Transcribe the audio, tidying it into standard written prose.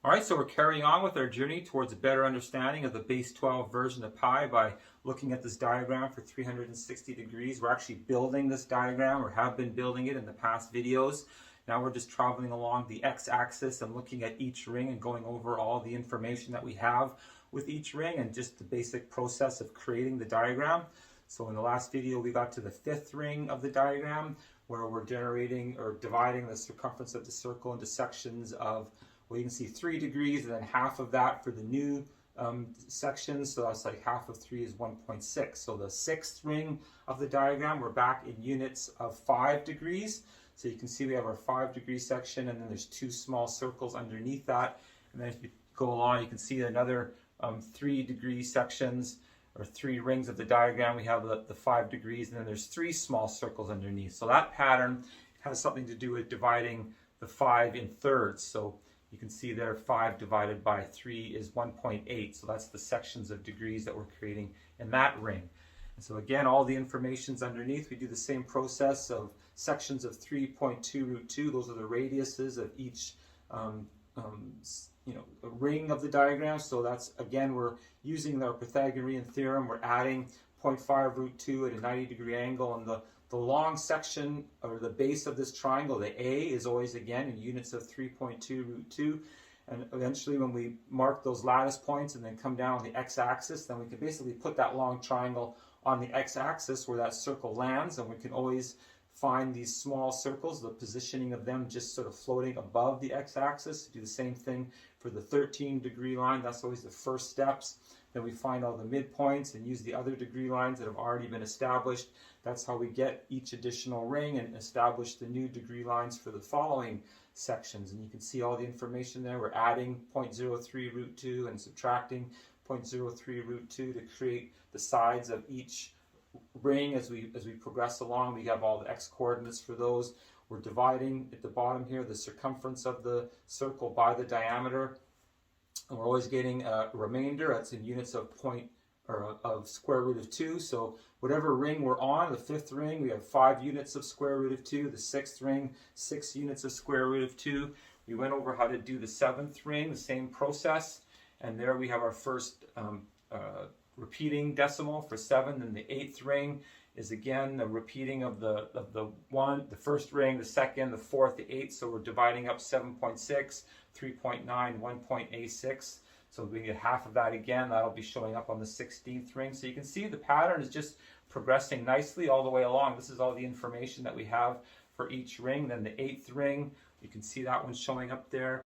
All right, so we're carrying on with our journey towards a better understanding of the base 12 version of pi by looking at this diagram for 360 degrees. We're actually building this diagram, or have been building it in the past videos. Now we're just traveling along the x-axis and looking at each ring and going over all the information that we have with each ring and just the basic process of creating the diagram. So in the last video we got to the fifth ring of the diagram, where we're generating or dividing the circumference of the circle into sections of, well, you can see 3 degrees, and then half of that for the new section. So that's like half of 3 is 1.6. So the sixth ring of the diagram, we're back in units of 5 degrees. So you can see we have our 5-degree section, and then there's 2 small circles underneath that. And then if you go along, you can see another 3-degree sections, or 3 rings of the diagram. We have the 5 degrees, and then there's 3 small circles underneath. So that pattern has something to do with dividing the 5 in thirds. So you can see there 5 divided by 3 is 1.8. So that's the sections of degrees that we're creating in that ring. And so again, all the information's underneath. We do the same process of sections of 3.2 root 2. Those are the radiuses of each a ring of the diagram. So that's, again, we're using our Pythagorean theorem. We're adding 0.5 root 2 at a 90-degree angle, and the long section, or the base of this triangle, the A, is always, again, in units of 3.2 root 2. And eventually when we mark those lattice points and then come down on the x-axis, then we can basically put that long triangle on the x-axis where that circle lands, and we can always find these small circles, the positioning of them just sort of floating above the x-axis. Do the same thing for the 13-degree line. That's always the first steps. Then we find all the midpoints and use the other degree lines that have already been established. That's how we get each additional ring and establish the new degree lines for the following sections. And you can see all the information there. We're adding 0.03 root 2 and subtracting 0.03 root 2 to create the sides of each ring. As we progress along, we have all the x coordinates for those. We're dividing at the bottom here the circumference of the circle by the diameter, and we're always getting a remainder that's in units of square root of 2. So whatever ring we're on, the fifth ring, we have 5 units of square root of 2. The sixth ring, 6 units of square root of 2. We went over how to do the seventh ring, the same process, and there we have our first repeating decimal for 7. And the eighth ring is again the repeating of the first ring, the second, the fourth, the eighth. So we're dividing up 7.6, 3.9, 1.86. So we get half of that again. That'll be showing up on the 16th ring. So you can see the pattern is just progressing nicely all the way along. This is all the information that we have for each ring. Then the 8th ring, you can see that one showing up there.